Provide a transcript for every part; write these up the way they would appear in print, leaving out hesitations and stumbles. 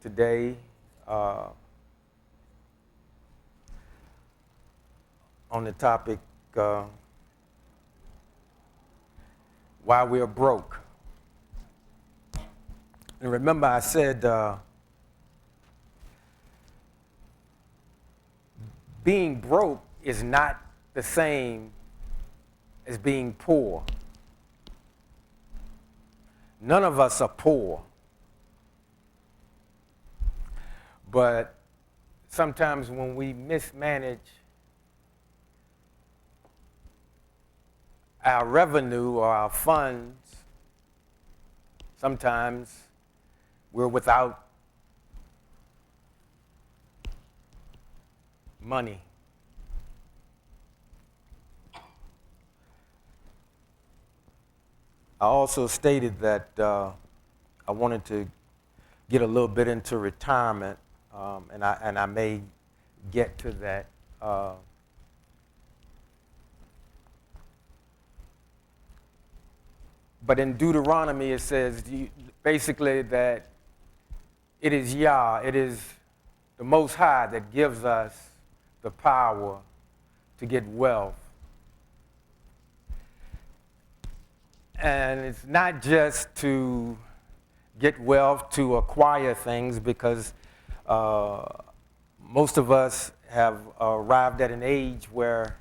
today on the topic why we're broke. And remember I said being broke is not the same as being poor. None of us are poor. But sometimes when we mismanage our revenue or our funds, sometimes we're without money. I also stated that I wanted to get a little bit into retirement, and I may get to that. But in Deuteronomy it says basically that it is Yah, it is the Most High that gives us the power to get wealth. And it's not just to get wealth, to acquire things, because most of us have arrived at an age where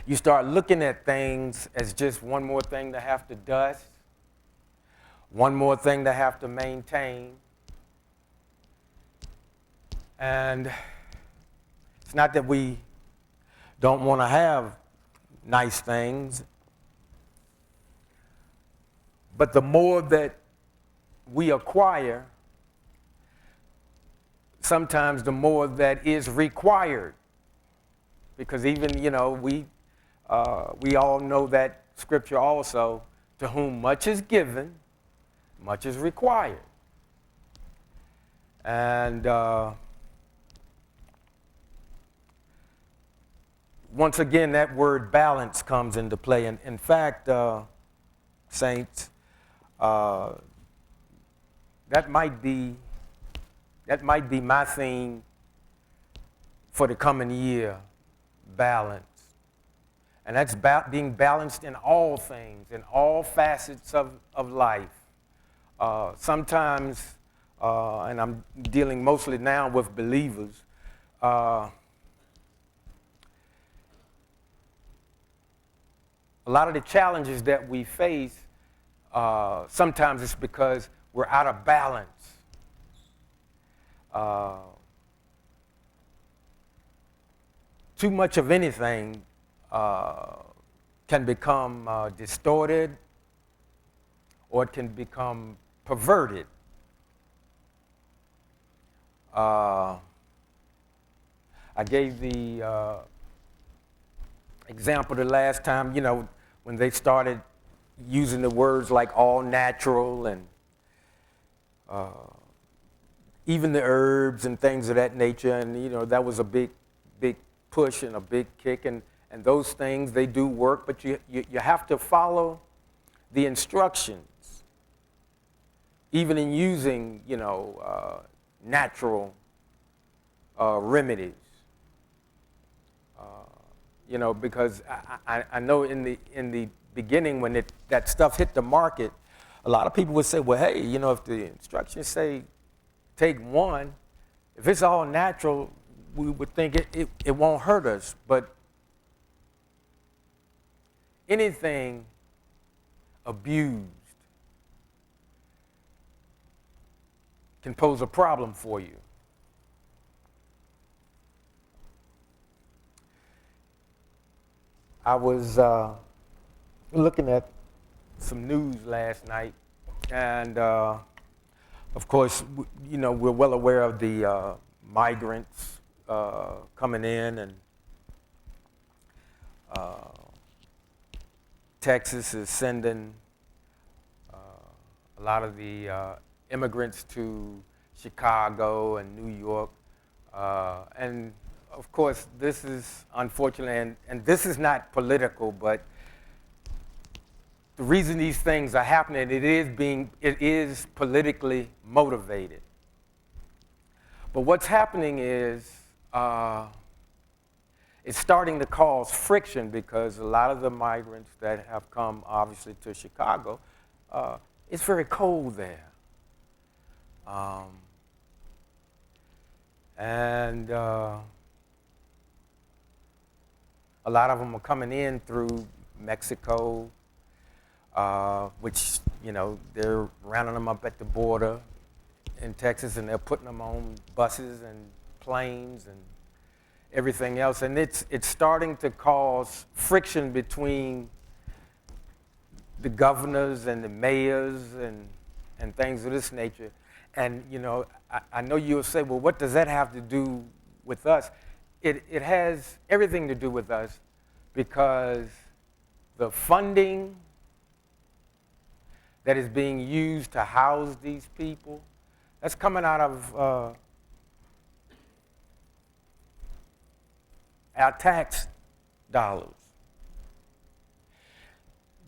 you start looking at things as just one more thing to have to dust, one more thing to have to maintain. And it's not that we don't want to have nice things, but the more that we acquire, sometimes the more that is required. Because even, we all know that scripture also, to whom much is given, much is required. And once again, that word balance comes into play. And in fact, saints, that might be my theme for the coming year, balance. And that's being balanced in all things, in all facets of life. Sometimes, and I'm dealing mostly now with believers, a lot of the challenges that we face, sometimes it's because we're out of balance. Too much of anything can become distorted, or it can become perverted. I gave the example the last time, when they started using the words like all natural and even the herbs and things of that nature, and that was a big push and a big kick, and those things, they do work, but you have to follow the instructions, even in using natural remedies. Because I know in the beginning when that stuff hit the market, a lot of people would say, well, hey, if the instructions say take one, if it's all natural, we would think it won't hurt us. But anything abused can pose a problem for you. I was looking at some news last night, and of course, we're well aware of the migrants coming in, and Texas is sending a lot of the immigrants to Chicago and New York, and of course, this is unfortunate, and this is not political, but the reason these things are happening, it is politically motivated. But what's happening is it's starting to cause friction because a lot of the migrants that have come, obviously, to Chicago, it's very cold there. And a lot of them are coming in through Mexico, which, they're rounding them up at the border in Texas, and they're putting them on buses and planes and everything else. And it's starting to cause friction between the governors and the mayors and things of this nature. And, I know you'll say, well, what does that have to do with us? It has everything to do with us because the funding that is being used to house these people, that's coming out of our tax dollars.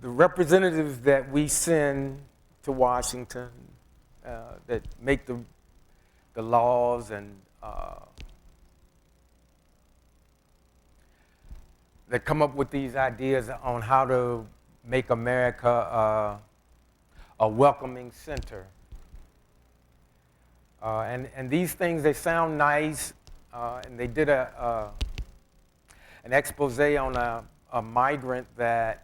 The representatives that we send to Washington that make the laws and that come up with these ideas on how to make America a welcoming center. And these things, they sound nice, and they did an expose on a migrant that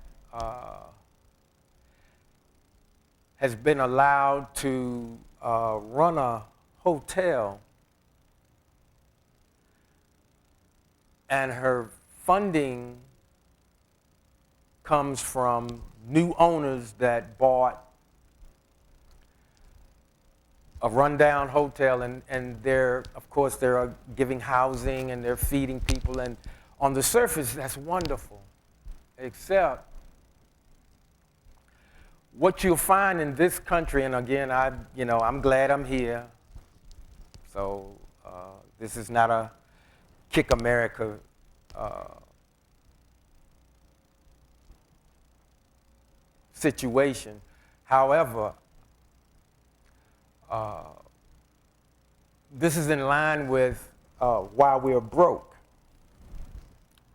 has been allowed to run a hotel, and her funding comes from new owners that bought a rundown hotel, and they're, of course, they're giving housing and they're feeding people, and on the surface, that's wonderful, except what you'll find in this country, and again, I'm glad I'm here, so this is not a kick America situation. However, this is in line with why we're broke.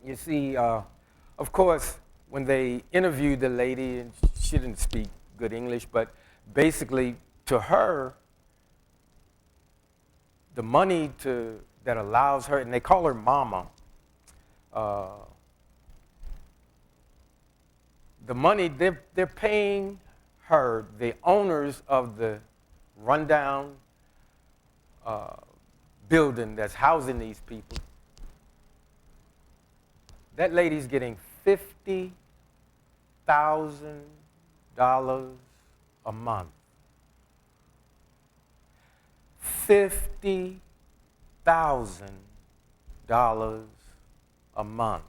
You see, of course, when they interviewed the lady, and she didn't speak good English, but basically to her, the money that allows her, and they call her mama, the money they're paying her, the owners of the rundown building that's housing these people, that lady's getting $50,000 a month. $50,000 a month.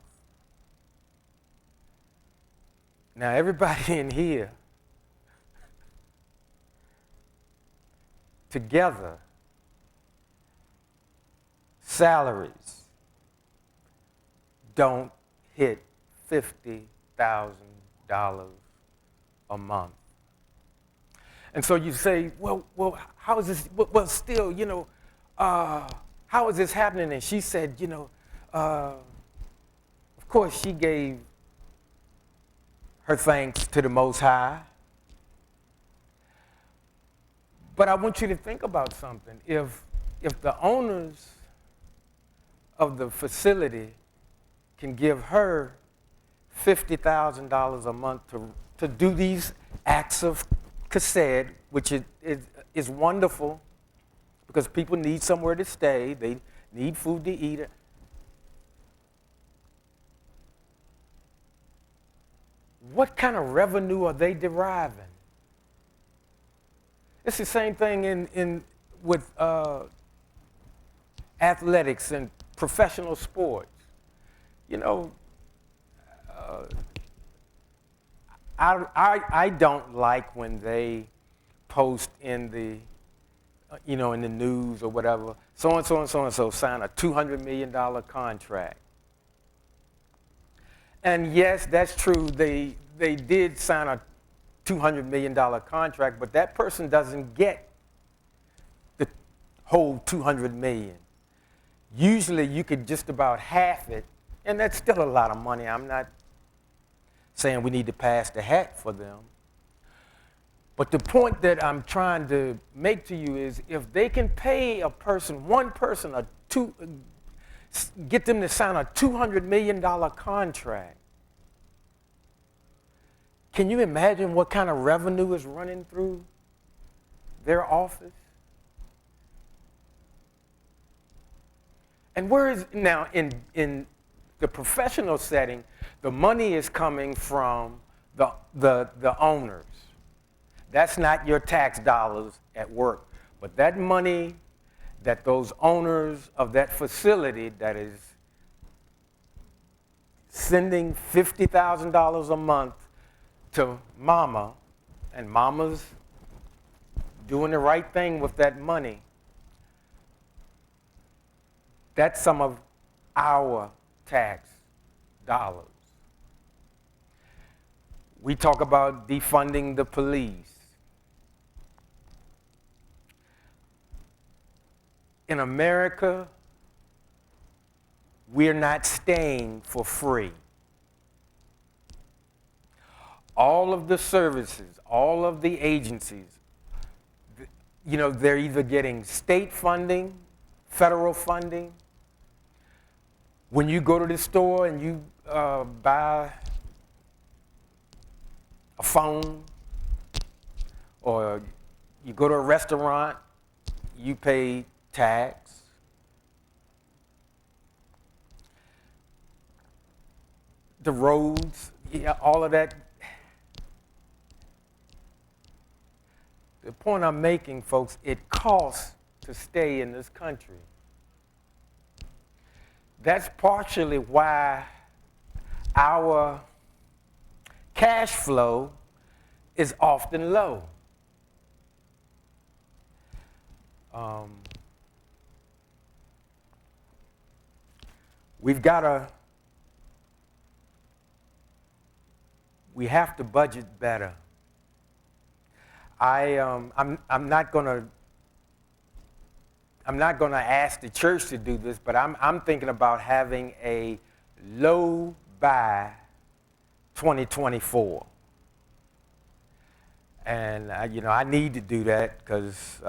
Now, everybody in here together, salaries don't hit $50,000 a month. And so you say, well, how is this? Well, still, how is this happening? And she said, of course, she gave her thanks to the Most High. But I want you to think about something. If the owners of the facility can give her $50,000 a month to do these acts of chesed, which is wonderful because people need somewhere to stay, they need food to eat. What kind of revenue are they deriving? It's the same thing with athletics and professional sports. I don't like when they post in the in the news or whatever, so and so and so and so signed a $200 million contract. And yes, that's true. They did sign a $200 million contract, but that person doesn't get the whole $200 million. Usually you could just about half it, and that's still a lot of money. I'm not saying we need to pass the hat for them. But the point that I'm trying to make to you is if they can pay a person, one person, get them to sign a $200 million contract, can you imagine what kind of revenue is running through their office? And where is, now in the professional setting, the money is coming from the owners. That's not your tax dollars at work. But that money that those owners of that facility that is sending $50,000 a month to mama, and mama's doing the right thing with that money, that's some of our tax dollars. We talk about defunding the police. In America, we're not staying for free. All of the services, all of the agencies, you know, they're either getting state funding, federal funding. When you go to the store and you buy a phone, or you go to a restaurant, you pay tax. The roads, yeah, all of that. The point I'm making, folks, it costs to stay in this country. That's partially why our cash flow is often low. We have to budget better. I'm not gonna ask the church to do this, but I'm thinking about having a low by 2024. And I need to do that because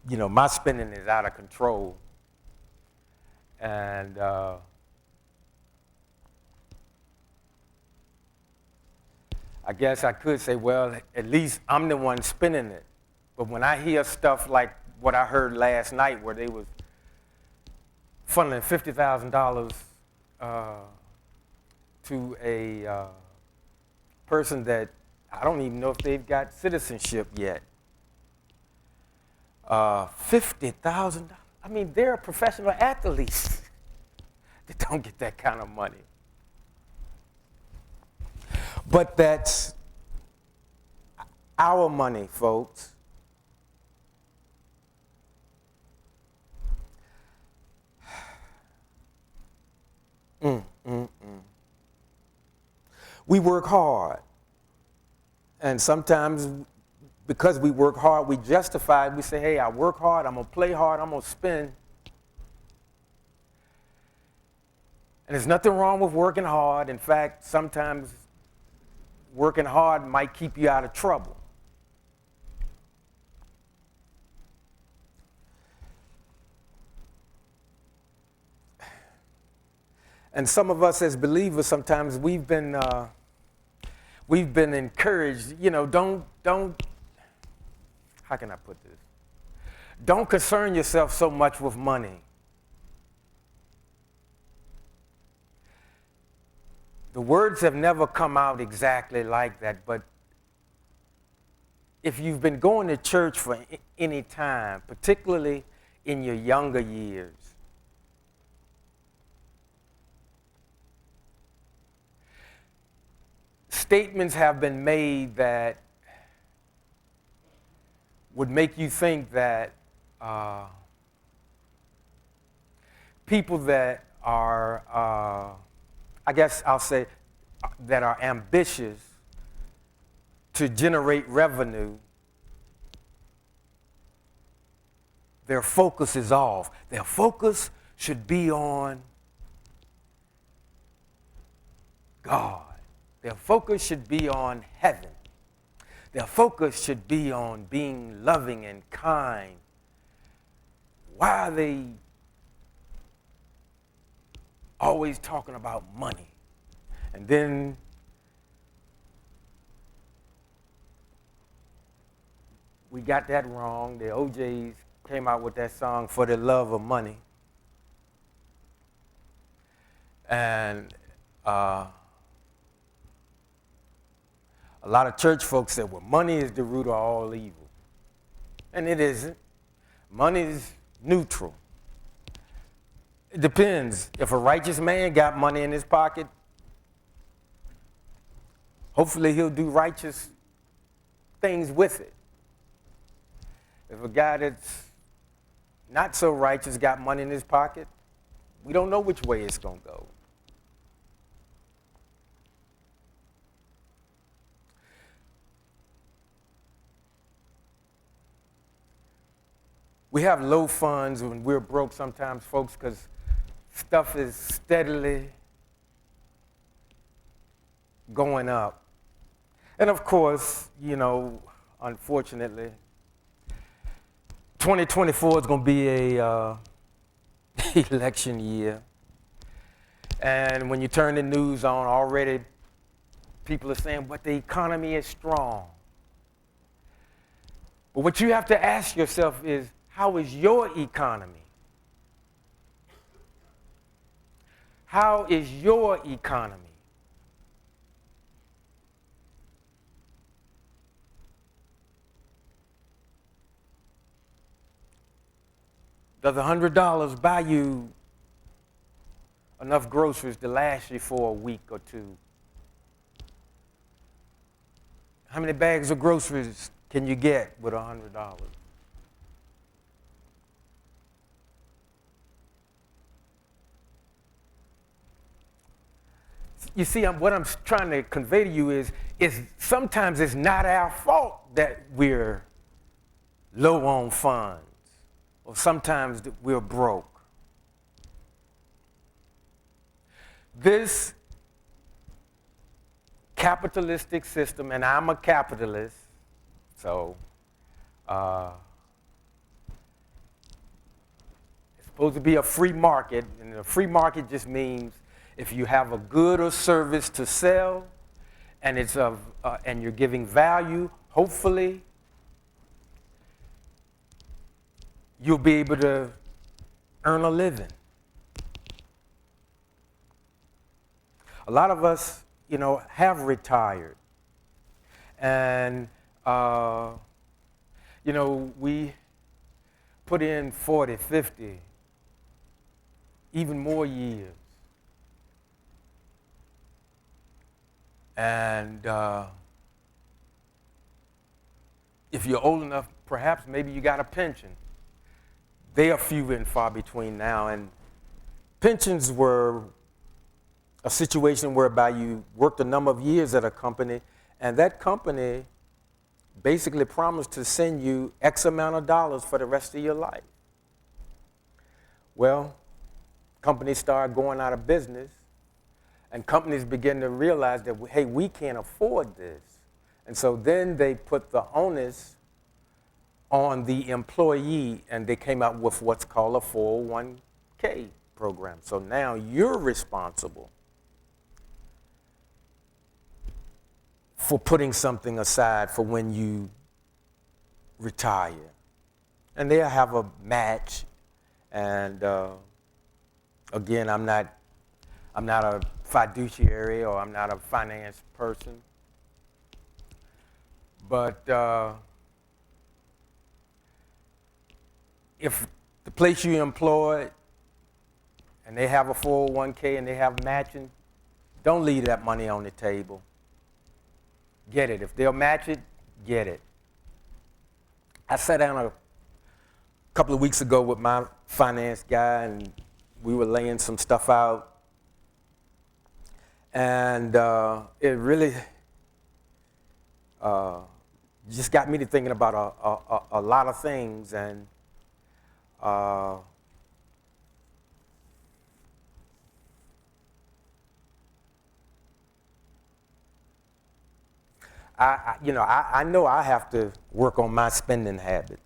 my spending is out of control. And I guess I could say, well, at least I'm the one spending it. But when I hear stuff like what I heard last night, where they was funneling $50,000 to a person that I don't even know if they've got citizenship yet. $50,000. I mean, there are professional athletes that don't get that kind of money. But that's our money, folks. We work hard. And sometimes because we work hard, we justify it. We say, hey, I work hard, I'm going to play hard, I'm going to spend. And there's nothing wrong with working hard. In fact, sometimes working hard might keep you out of trouble. And some of us as believers, sometimes we've been encouraged, don't, how can I put this? Don't concern yourself so much with money. The words have never come out exactly like that, but if you've been going to church for any time, particularly in your younger years, statements have been made that would make you think that people that are, I guess I'll say, that are ambitious to generate revenue, their focus is off. Their focus should be on God. Their focus should be on heaven. Their focus should be on being loving and kind. Why are they always talking about money? And then we got that wrong. The OJs came out with that song, For the Love of Money. And a lot of church folks said, well, money is the root of all evil. And it isn't. Money is neutral. It depends. If a righteous man got money in his pocket, hopefully he'll do righteous things with it. If a guy that's not so righteous got money in his pocket, we don't know which way it's going to go. We have low funds when we're broke sometimes, folks, because stuff is steadily going up. And of course, you know, unfortunately, 2024 is going to be a election year. And when you turn the news on, already people are saying, but the economy is strong. But what you have to ask yourself is, how is your economy? How is your economy? Does $100 buy you enough groceries to last you for a week or two? How many bags of groceries can you get with $100? You see, what I'm trying to convey to you is sometimes it's not our fault that we're low on funds, or sometimes that we're broke. This capitalistic system, and I'm a capitalist, so it's supposed to be a free market, and a free market just means if you have a good or service to sell, and it's and you're giving value, hopefully you'll be able to earn a living. A lot of us, you know, have retired, and you know, we put in 40, 50, even more years. And if you're old enough, perhaps maybe you got a pension. They are few and far between now. And pensions were a situation whereby you worked a number of years at a company, and that company basically promised to send you X amount of dollars for the rest of your life. Well, companies started going out of business. And companies begin to realize that, hey, we can't afford this. And so then they put the onus on the employee, and they came out with what's called a 401k program. So now you're responsible for putting something aside for when you retire. And they'll have a match. And again, I'm not a fiduciary, or I'm not a finance person. But if the place you employ and they have a 401k and they have matching, don't leave that money on the table. Get it. If they'll match it, get it. I sat down a couple of weeks ago with my finance guy, and we were laying some stuff out. And it really just got me to thinking about a lot of things. And uh, I know I have to work on my spending habits.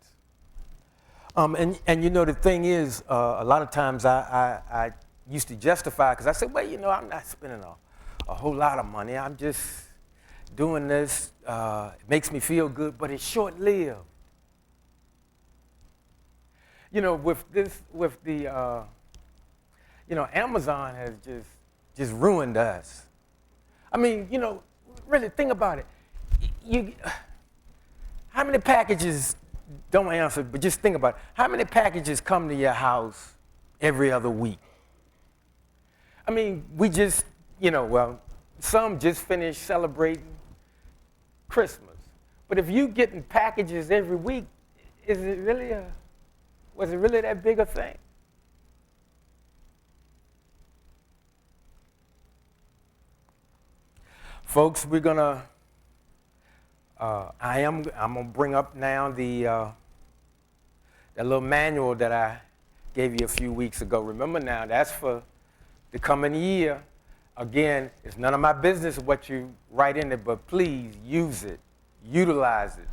And the thing is, a lot of times I used to justify, because I said, well, I'm not spending a whole lot of money. I'm just doing this. It makes me feel good, but it's short-lived. Amazon has just ruined us. I mean, really think about it. You, how many packages, don't answer, but just think about it. How many packages come to your house every other week? I mean, we just, some just finished celebrating Christmas. But if you getting packages every week, was it really that big a thing? Folks, we're gonna, I'm gonna bring up now that little manual that I gave you a few weeks ago. Remember now, that's for the coming year. Again, it's none of my business what you write in it, but please use it, utilize it.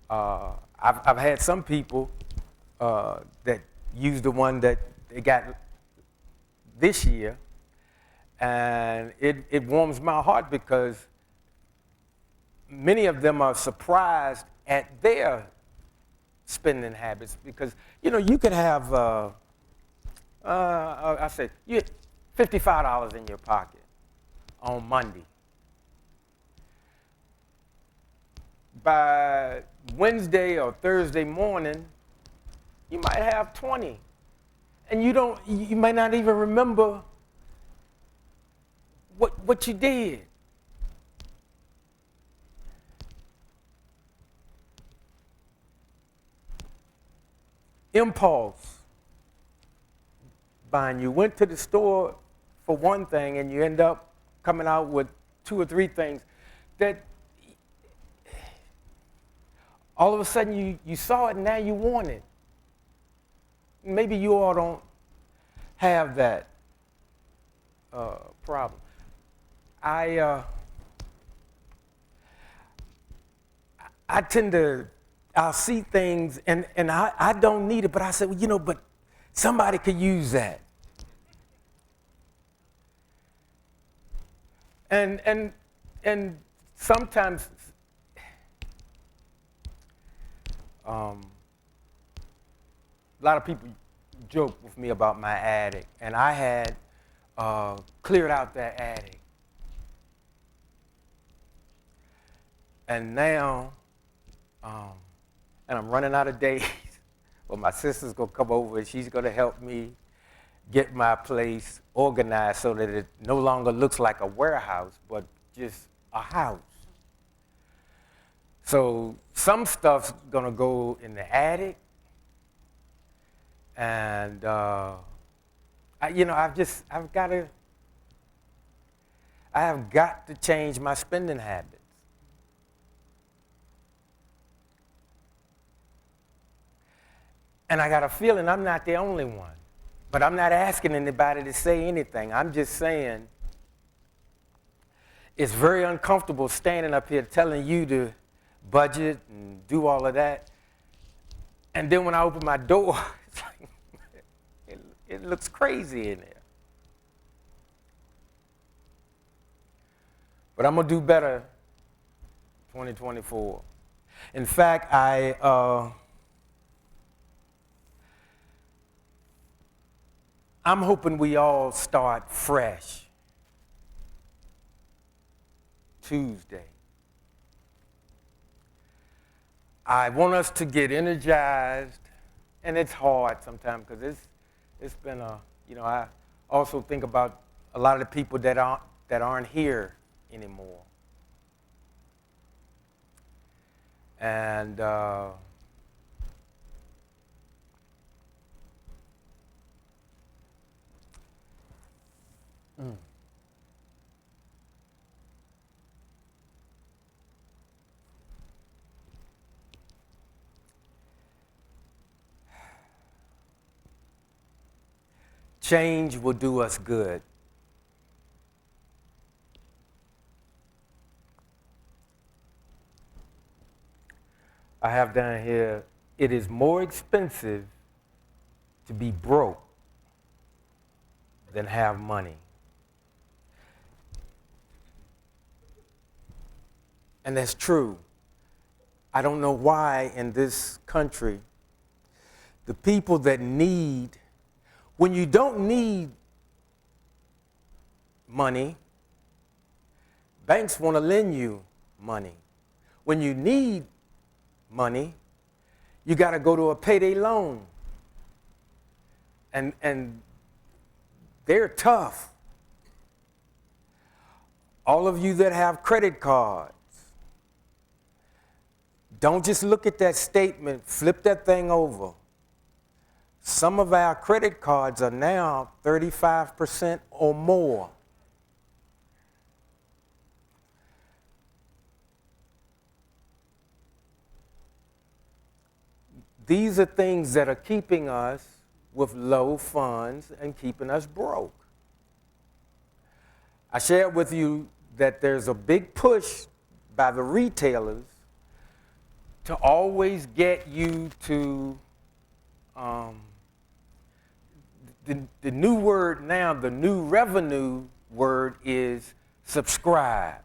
I've had some people that use the one that they got this year, and it warms my heart because many of them are surprised at their spending habits, because you could have I say you $55 in your pocket on Monday. By Wednesday or Thursday morning, you might have 20, and you might not even remember what you did. Impulse buying. You went to the store for one thing, and you end up coming out with 2 or 3 things that all of a sudden you saw it and now you want it. Maybe you all don't have that problem. I tend to, I'll see things and I don't need it, but I said, well, but somebody could use that. And sometimes a lot of people joke with me about my attic, and I had cleared out that attic. And now, and I'm running out of days. Well, my sister's gonna come over and she's gonna help me get my place organized so that it no longer looks like a warehouse, but just a house. So some stuff's gonna go in the attic, and I have got to change my spending habits. And I got a feeling I'm not the only one. But I'm not asking anybody to say anything. I'm just saying it's very uncomfortable standing up here telling you to budget and do all of that. And then when I open my door, it's like, it looks crazy in there. But I'm going to do better 2024. In fact, I'm hoping we all start fresh Tuesday. I want us to get energized, and it's hard sometimes because it's been I also think about a lot of the people that aren't here anymore. And Change will do us good. I have down here, it is more expensive to be broke than have money. And that's true. I don't know why in this country, the people that need, when you don't need money, banks want to lend you money. When you need money, you got to go to a payday loan. And they're tough. All of you that have credit cards, don't just look at that statement, flip that thing over. Some of our credit cards are now 35% or more. These are things that are keeping us with low funds and keeping us broke. I shared with you that there's a big push by the retailers to always get you to, the new word now, the new revenue word is subscribe.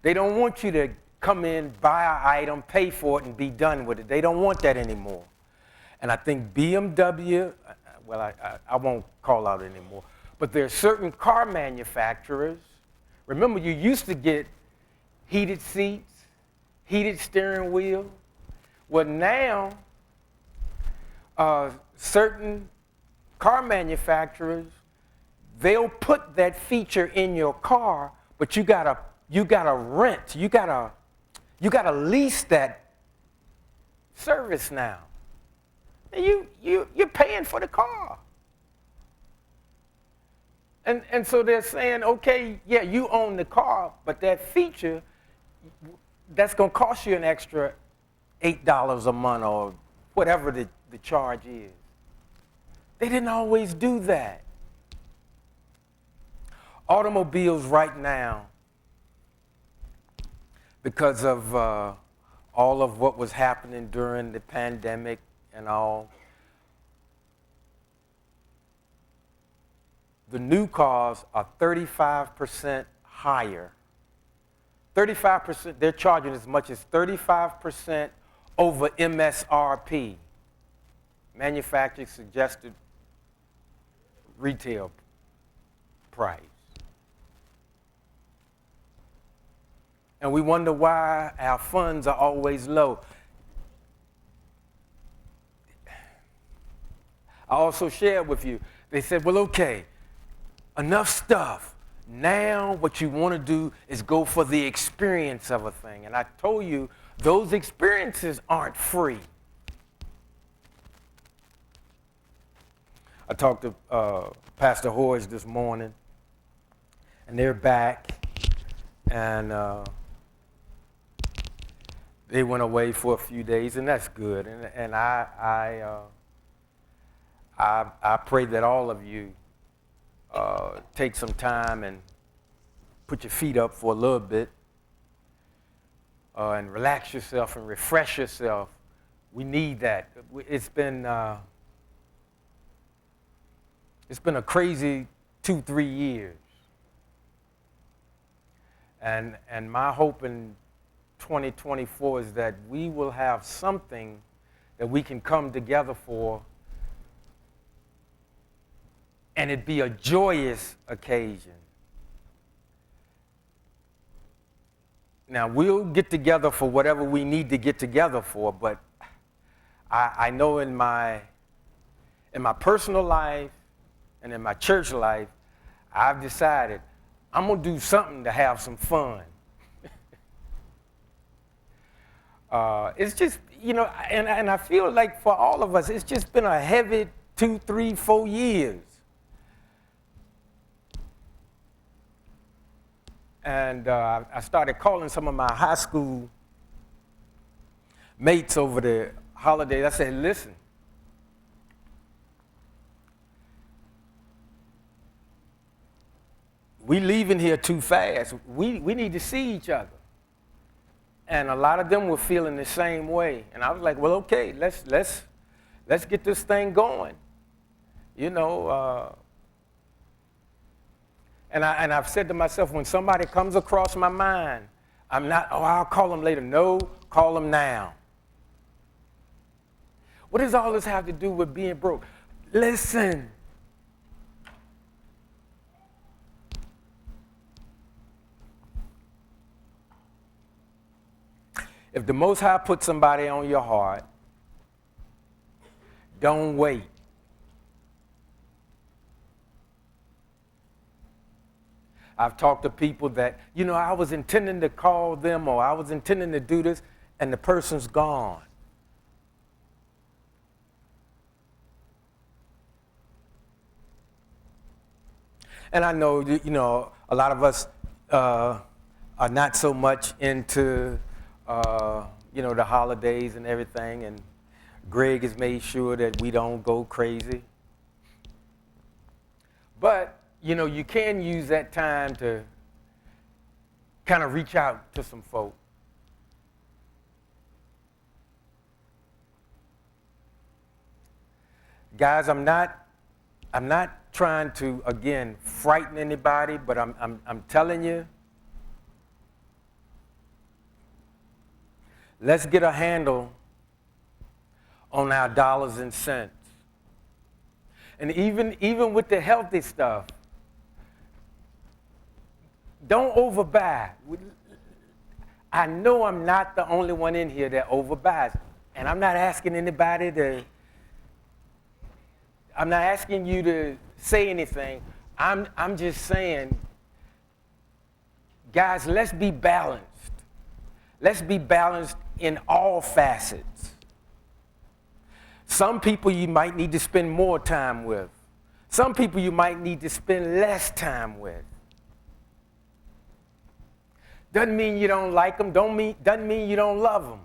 They don't want you to come in, buy an item, pay for it, and be done with it. They don't want that anymore. And I think BMW, well, I won't call out anymore, but there are certain car manufacturers. Remember, you used to get heated seats, heated steering wheel. Well, now, certain car manufacturers, they'll put that feature in your car, but you gotta rent, you gotta lease that service now. You're paying for the car. And so they're saying, okay, yeah, you own the car, but that feature, that's going to cost you an extra $8 a month or whatever the charge is. They didn't always do that. Automobiles right now, because of all of what was happening during the pandemic and all, the new cars are 35% higher. 35%, they're charging as much as 35% over MSRP, manufacturer suggested retail price. And we wonder why our funds are always low. I also shared with you, they said, well, okay, enough stuff. Now what you want to do is go for the experience of a thing. And I told you, those experiences aren't free. I talked to Pastor Hoyes this morning, and they're back, and they went away for a few days, and that's good. And I pray that all of you take some time and put your feet up for a little bit and relax yourself and refresh yourself. We need that. It's been a crazy 2-3 years. And my hope in 2024 is that we will have something that we can come together for, and it be a joyous occasion. Now, we'll get together for whatever we need to get together for, but I know in my personal life and in my church life, I've decided I'm going to do something to have some fun. It's just, and I feel like for all of us, it's just been a heavy 2, 3, 4 years. And I started calling some of my high school mates over the holidays. I said, listen, we leaving here too fast. We need to see each other. And a lot of them were feeling the same way. And I was like, well, okay, let's get this thing going. You know, and I've said to myself, when somebody comes across my mind, I'm not, oh, I'll call them later. No, call them now. What does all this have to do with being broke? Listen. If the Most High put somebody on your heart, don't wait. I've talked to people that, you know, I was intending to call them or I was intending to do this, and the person's gone. And I know, you know, a lot of us are not so much into, you know, the holidays and everything, and Greg has made sure that we don't go crazy. But, you know, you can use that time to kind of reach out to some folk. Guys, I'm not trying to, again, frighten anybody, but I'm telling you, let's get a handle on our dollars and cents. And even with the healthy stuff, don't overbuy. I know I'm not the only one in here that overbuys. And I'm not asking anybody to, I'm not asking you to say anything. I'm just saying, guys, let's be balanced. Let's be balanced in all facets. Some people you might need to spend more time with. Some people you might need to spend less time with. Doesn't mean you don't like them, doesn't mean you don't love them.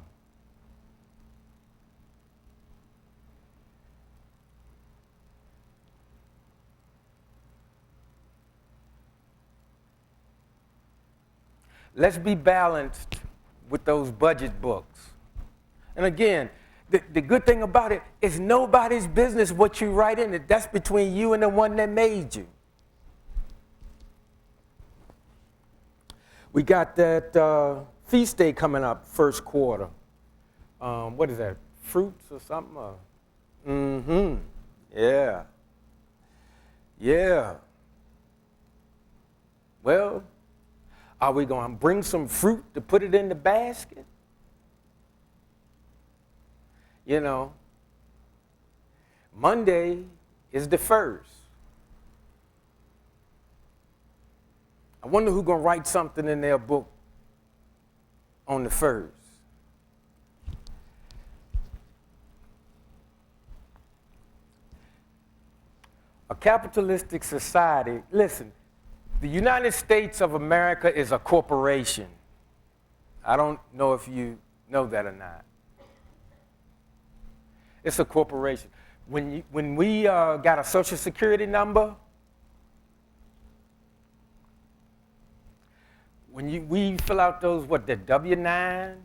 Let's be balanced with those budget books. And again, the good thing about it is nobody's business what you write in it. That's between you and the one that made you. We got that feast day coming up, first quarter. What is that, fruits or something? Mm-hmm, yeah. Yeah. Well, are we going to bring some fruit to put it in the basket? You know, Monday is the first. I wonder who's going to write something in their book on the first. A capitalistic society, listen, the United States of America is a corporation. I don't know if you know that or not. It's a corporation. When we got a Social Security number, when we fill out those, the W-9,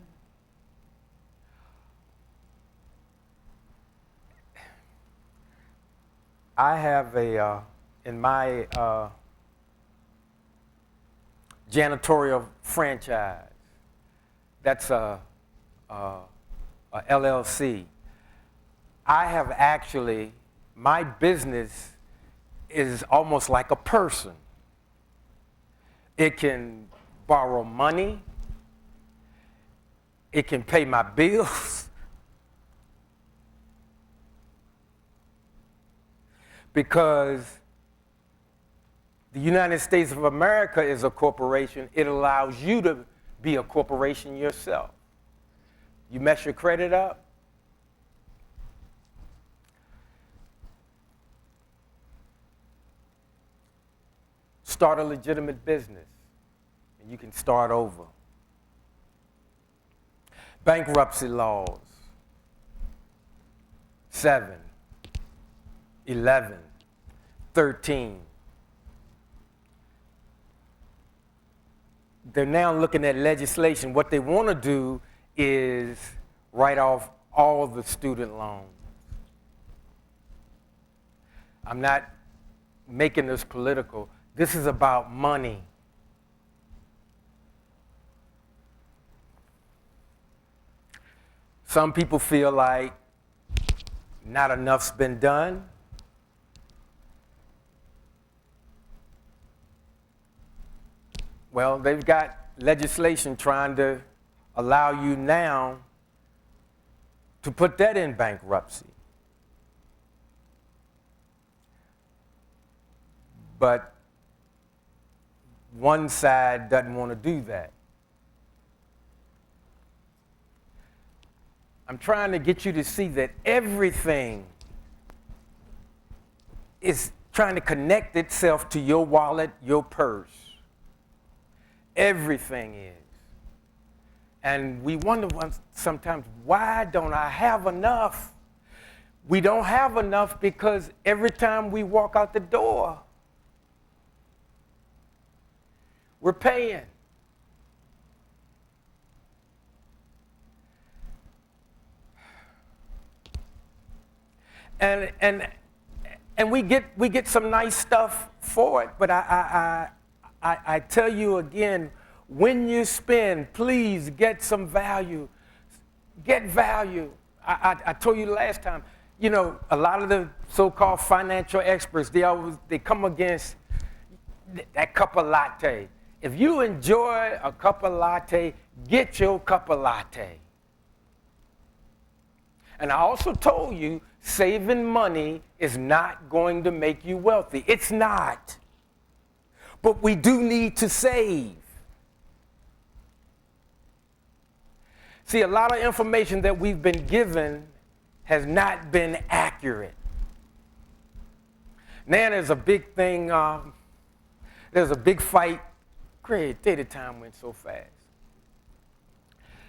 I have in my janitorial franchise, that's a LLC. I have actually, my business is almost like a person. It can borrow money. It can pay my bills. Because the United States of America is a corporation, it allows you to be a corporation yourself. You mess your credit up, start a legitimate business, and you can start over. Bankruptcy laws, 7, 11, 13. they're now looking at legislation. What they want to do is write off all the student loans. I'm not making this political. This is about money. Some people feel like not enough's been done. Well, they've got legislation trying to allow you now to put that in bankruptcy. But one side doesn't want to do that. I'm trying to get you to see that everything is trying to connect itself to your wallet, your purse. Everything is. And we wonder sometimes, why don't I have enough? We don't have enough because every time we walk out the door, we're paying. And we get some nice stuff for it, but I tell you again, when you spend, please get some value. Get value. I told you last time, you know, a lot of the so-called financial experts, they come against that cup of latte. If you enjoy a cup of latte, get your cup of latte. And I also told you, saving money is not going to make you wealthy. It's not. But we do need to save. See, a lot of information that we've been given has not been accurate. Now there's a big thing, there's a big fight. Great, day the time went so fast.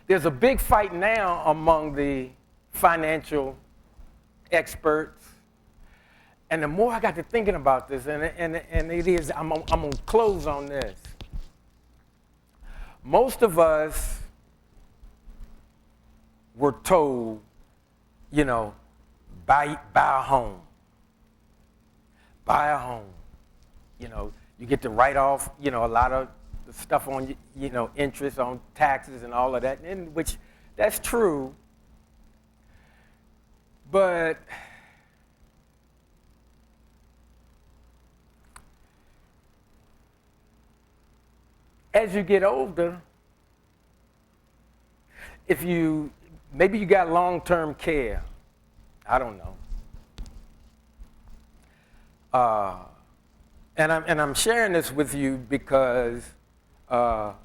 There's a big fight now among the financial experts. And the more I got to thinking about this, and it is, I'm going to close on this. Most of us were told, you know, buy a home. Buy a home. You know, you get to write off, you know, a lot of the stuff on, you know, interest on taxes and all of that, and which that's true. But as you get older, maybe you got long-term care. I don't know. And I'm sharing this with you because a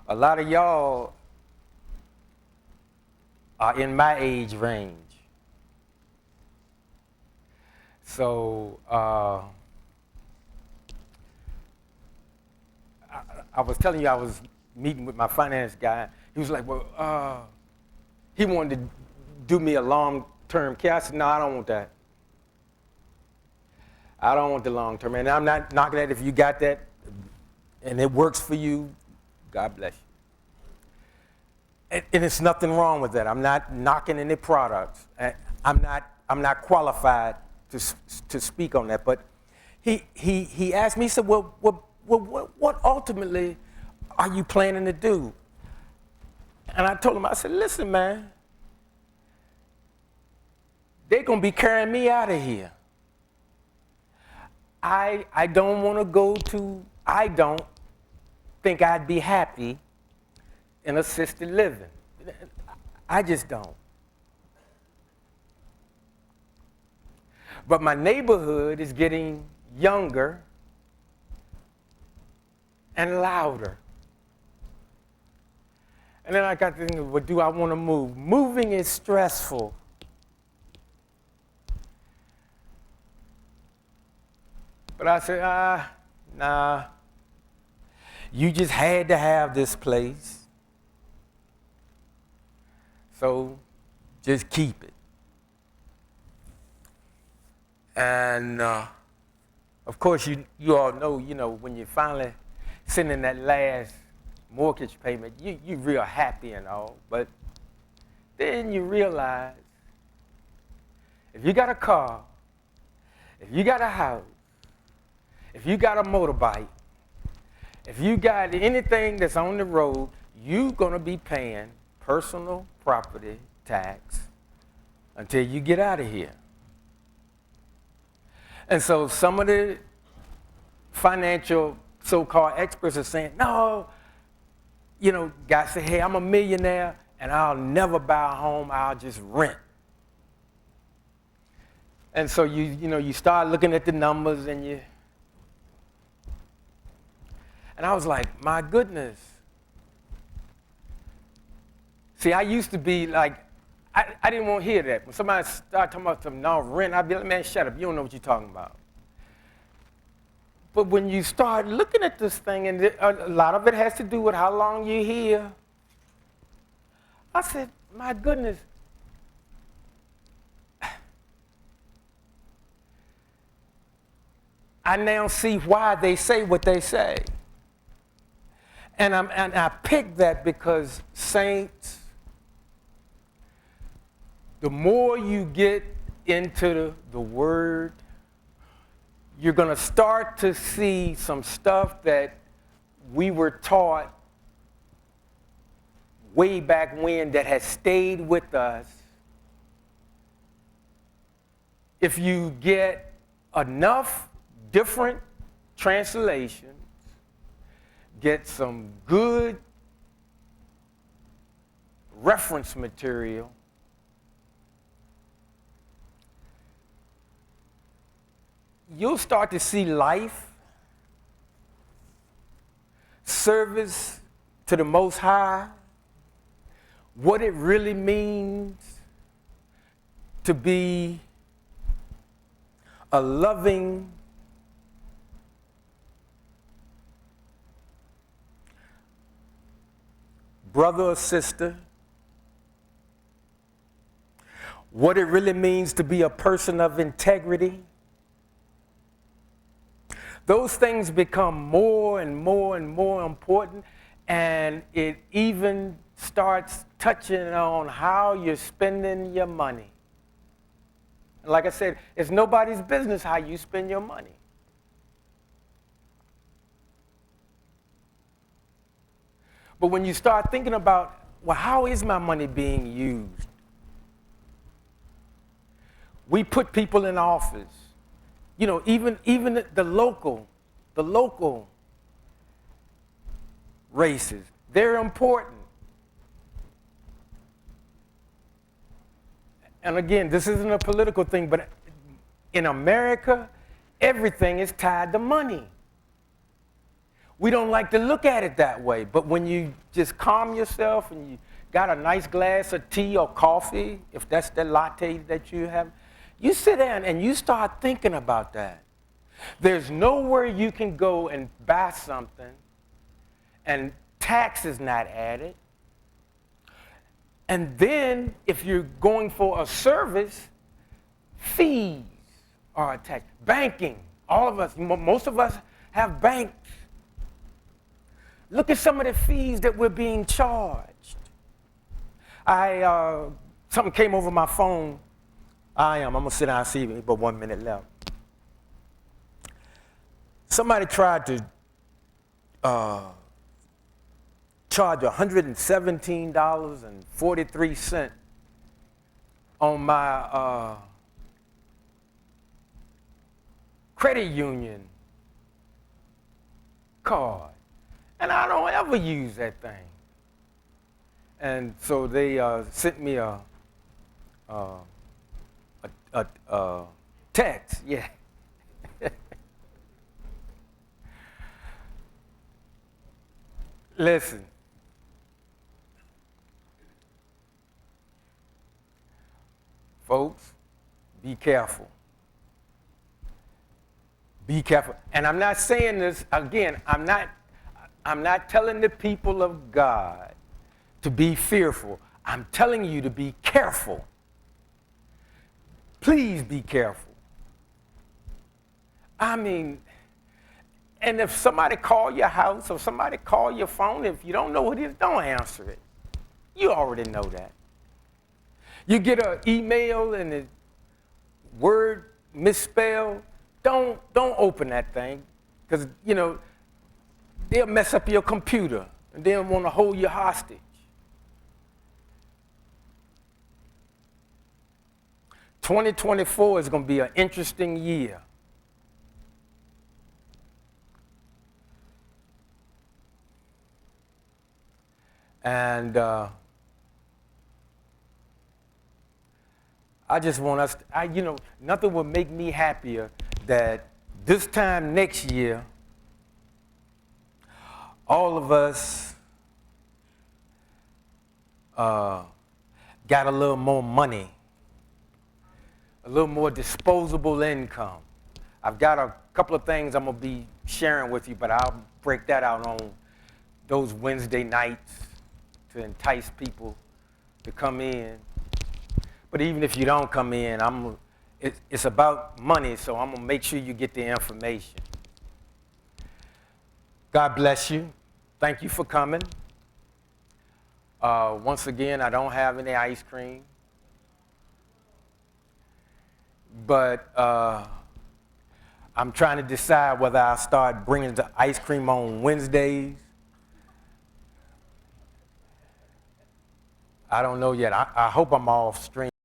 lot of y'all are in my age range. So I was telling you I was meeting with my finance guy. He was like, well, he wanted to do me a long-term care. I said, no, I don't want that. I don't want the long-term. And I'm not knocking that. If you got that and it works for you, God bless you. And it's nothing wrong with that. I'm not knocking any products. I'm not qualified to speak on that. But he asked me, he said, well, what ultimately are you planning to do? And I told him, I said, listen, man, they're going to be carrying me out of here. I don't want to go to, I don't think I'd be happy in assisted living. I just don't. But my neighborhood is getting younger and louder. And then I got to think, well, do I want to move? Moving is stressful. But I said, nah. You just had to have this place. So just keep it. And of course, you all know, when you finally send in that last mortgage payment, you real happy and all, but then you realize if you got a car, if you got a house, if you got a motorbike, if you got anything that's on the road, you're going to be paying personal property tax until you get out of here. And so some of the financial so-called experts are saying, no, guys say, hey, I'm a millionaire and I'll never buy a home, I'll just rent. And so you start looking at the numbers and I was like, my goodness. See, I used to be like, I didn't want to hear that. When somebody started talking about some rent, I'd be like, man, shut up, you don't know what you're talking about. But when you start looking at this thing, and a lot of it has to do with how long you're here, I said, my goodness. I now see why they say what they say. And I picked that because, saints, the more you get into the Word, you're going to start to see some stuff that we were taught way back when that has stayed with us. If you get enough different translations, get some good reference material, you'll start to see life, service to the Most High, what it really means to be a loving, brother or sister, what it really means to be a person of integrity. Those things become more and more and more important, and it even starts touching on how you're spending your money. And like I said, it's nobody's business how you spend your money. But when you start thinking about, well, how is my money being used? We put people in office. Even the local races, they're important. And again, this isn't a political thing, but in America, everything is tied to money. We don't like to look at it that way, but when you just calm yourself and you got a nice glass of tea or coffee, if that's the latte that you have, you sit down and you start thinking about that. There's nowhere you can go and buy something and tax is not added. And then if you're going for a service, fees are attached. Banking, all of us, most of us have banks. Look at some of the fees that we're being charged. Something came over my phone. I'm going to sit down and see but 1 minute left. Somebody tried to charge $117.43 on my credit union card. And I don't ever use that thing. And so they sent me a text, yeah. Listen. Folks, be careful. Be careful. And I'm not saying this, again, I'm not telling the people of God to be fearful. I'm telling you to be careful. Please be careful. I mean, And if somebody call your house or somebody call your phone, if you don't know what it is, don't answer it. You already know that. You get an email and the word misspelled, don't open that thing, because, you know, they'll mess up your computer and they'll want to hold you hostage. "2024 is going to be an interesting year. And I just want us, nothing would make me happier that this time next year, all of us got a little more money, a little more disposable income. I've got a couple of things I'm going to be sharing with you, but I'll break that out on those Wednesday nights to entice people to come in. But even if you don't come in, it's about money, so I'm going to make sure you get the information. God bless you. Thank you for coming. Once again, I don't have any ice cream. But I'm trying to decide whether I'll start bringing the ice cream on Wednesdays. I don't know yet. I hope I'm off stream.